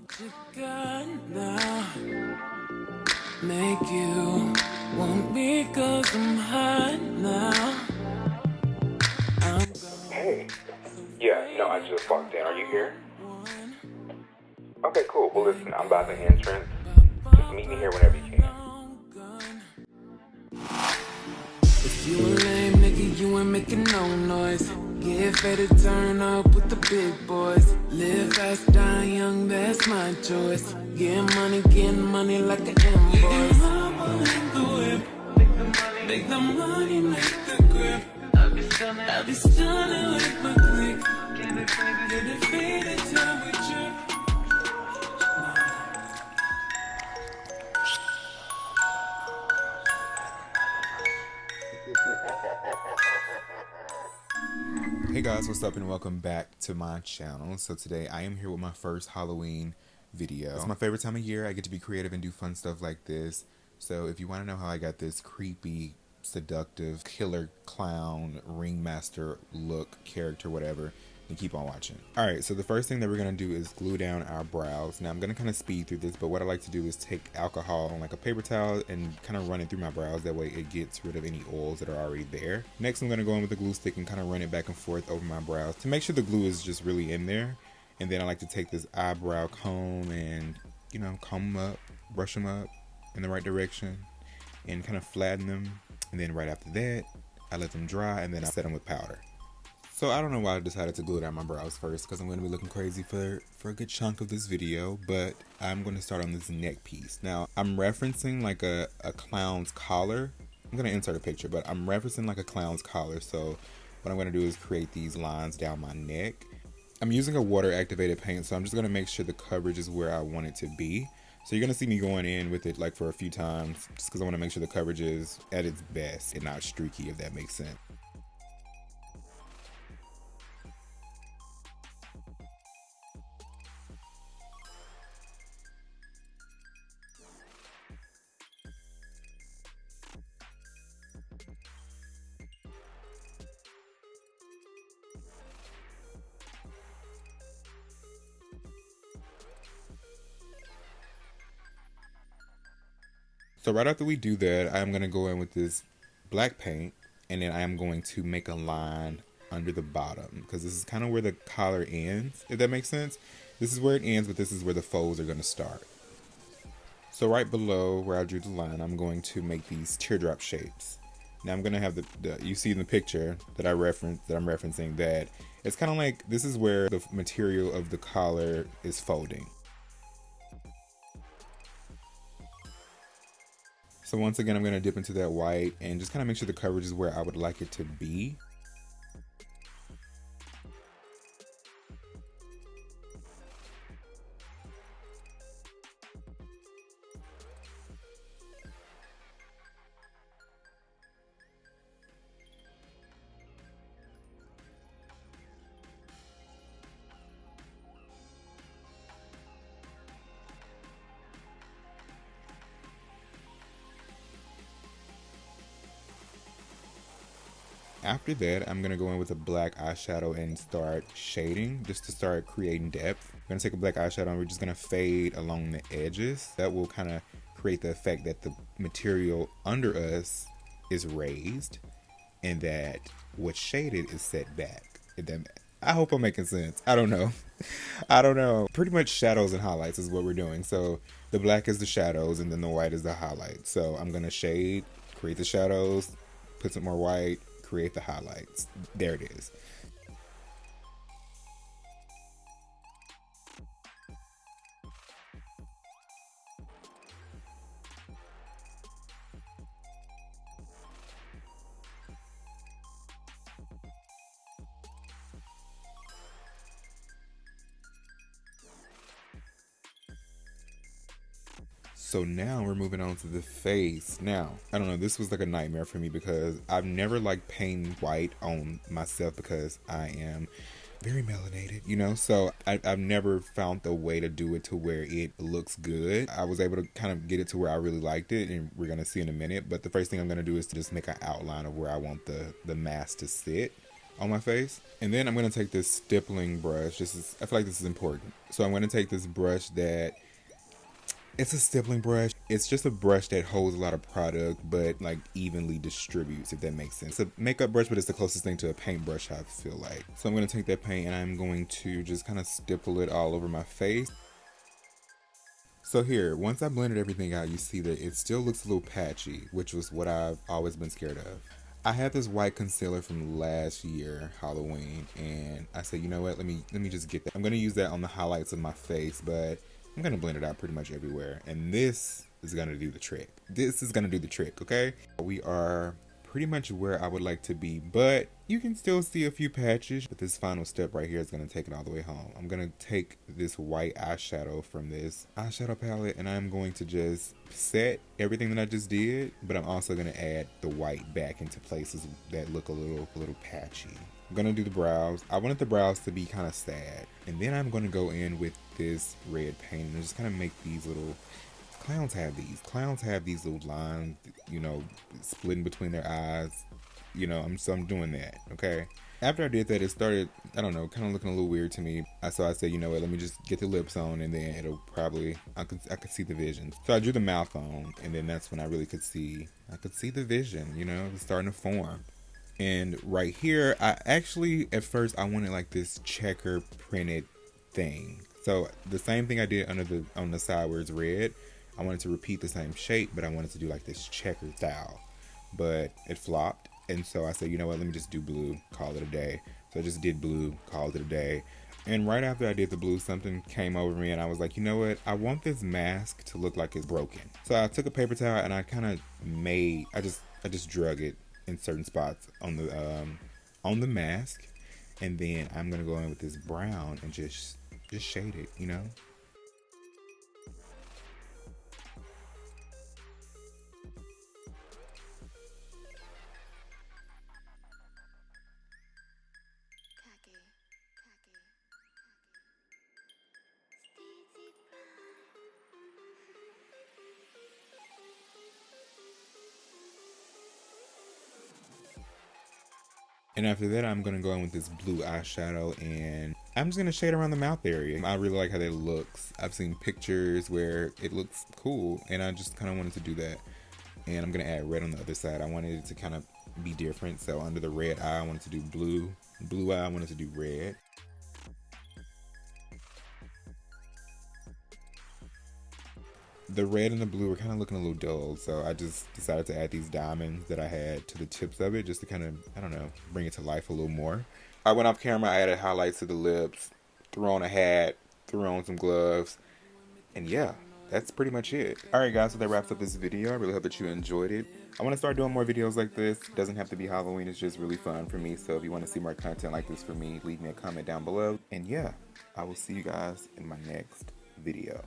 What you got now? Make you want me 'cause I'm hot now. Hey. Yeah, no, I just walked in. Are you here? Okay, cool. Well, listen, I'm by the entrance. Just meet me here whenever you can. If you a lame nigga, you ain't making no noise. Get fed to turn up with the big boys. Live fast, die young, that's my choice. Getting money like an invoice. Make the money, make the grip. I be stunning with my click. Get it faded till we trip. Hey guys, what's up and welcome back to my channel. So today I am here with my first Halloween video. It's my favorite time of year. I get to be creative and do fun stuff like this. So if you want to know how I got this creepy, seductive, killer clown, ringmaster look, character, whatever, then keep on watching. Alright, so the first thing that we're going to do is glue down our brows. Now I'm going to kind of speed through this, but what I like to do is take alcohol on like a paper towel and kind of run it through my brows. That way it gets rid of any oils that are already there. Next I'm going to go in with the glue stick and kind of run it back and forth over my brows to make sure the glue is just really in there. And then I like to take this eyebrow comb and, you know, comb them up, brush them up in the right direction and kind of flatten them. And then right after that, I let them dry and then I set them with powder. So I don't know why I decided to glue down my brows first, because I'm going to be looking crazy for a good chunk of this video, but I'm going to start on this neck piece. Now, I'm referencing like a clown's collar. I'm going to insert a picture, but I'm referencing like a clown's collar. So what I'm going to do is create these lines down my neck. I'm using a water activated paint, so I'm just going to make sure the coverage is where I want it to be. So you're going to see me going in with it like for a few times, just because I want to make sure the coverage is at its best and not streaky, if that makes sense. So right after we do that, I'm going to go in with this black paint, and then I am going to make a line under the bottom, because this is kind of where the collar ends, if that makes sense. This is where it ends, but this is where the folds are going to start. So right below where I drew the line, I'm going to make these teardrop shapes. Now I'm going to have the you see in the picture that I'm referencing, that it's kind of like this is where the material of the collar is folding. So once again, I'm going to dip into that white and just kind of make sure the coverage is where I would like it to be. After that, I'm going to go in with a black eyeshadow and start shading, just to start creating depth. I'm going to take a black eyeshadow and we're just going to fade along the edges. That will kind of create the effect that the material under us is raised and that what's shaded is set back. I hope I'm making sense. I don't know. I don't know. Pretty much shadows and highlights is what we're doing. So the black is the shadows and then the white is the highlights. So I'm going to shade, create the shadows, put some more white, create the highlights. There it is. So now we're moving on to the face. Now, I don't know, this was like a nightmare for me because I've never liked painting white on myself because I am very melanated, you know? So I've never found the way to do it to where it looks good. I was able to kind of get it to where I really liked it, and we're going to see in a minute. But the first thing I'm going to do is to just make an outline of where I want the mask to sit. on my face. And then I'm going to take this stippling brush. I feel like this is important. So I'm going to take this brush that, it's a stippling brush. It's just a brush that holds a lot of product, but like evenly distributes, if that makes sense. It's a makeup brush, but it's the closest thing to a paintbrush, I feel like. So I'm going to take that paint and I'm going to just kind of stipple it all over my face. So here, once I blended everything out, you see that it still looks a little patchy, which was what I've always been scared of. I had this white concealer from last year, Halloween, and I said, you know what, let me just get that. I'm going to use that on the highlights of my face, but I'm going to blend it out pretty much everywhere. And this is going to do the trick. This is going to do the trick, okay? We are pretty much where I would like to be, but you can still see a few patches. But this final step right here is going to take it all the way home. I'm going to take this white eyeshadow from this eyeshadow palette, and I'm going to just set everything that I just did, but I'm also going to add the white back into places that look a little patchy. I'm going to do the brows. I wanted the brows to be kind of sad. And then I'm going to go in with this red paint and just kind of make these little, clowns have these little lines, you know, splitting between their eyes. You know, I'm doing that, okay? After I did that, it started, I don't know, kind of looking a little weird to me. So I said, you know what, let me just get the lips on, and then it'll probably, I could see the vision. So I drew the mouth on, and then that's when I really could see the vision, you know, it was starting to form. And right here, I actually, at first, I wanted like this checker printed thing. So the same thing I did on the side where it's red, I wanted to repeat the same shape, but I wanted to do like this checker style. But it flopped, and so I said, you know what, let me just do blue, call it a day. So I just did blue, called it a day. And right after I did the blue, something came over me, and I was like, you know what, I want this mask to look like it's broken. So I took a paper towel and I kind of I just drug it in certain spots on the mask, and then I'm gonna go in with this brown and just shade it, you know. And after that, I'm gonna go in with this blue eyeshadow, and I'm just gonna shade around the mouth area. I really like how that looks. I've seen pictures where it looks cool, and I just kind of wanted to do that. And I'm gonna add red on the other side. I wanted it to kind of be different. So under the red eye, I wanted to do blue. Blue eye, I wanted to do red. The red and the blue were kind of looking a little dull, so I just decided to add these diamonds that I had to the tips of it, just to kind of, I don't know, bring it to life a little more. I went off camera, I added highlights to the lips, threw on a hat, threw on some gloves, and yeah, that's pretty much it. Alright guys, so that wraps up this video. I really hope that you enjoyed it. I want to start doing more videos like this. It doesn't have to be Halloween, it's just really fun for me. So if you want to see more content like this for me, leave me a comment down below. And yeah, I will see you guys in my next video.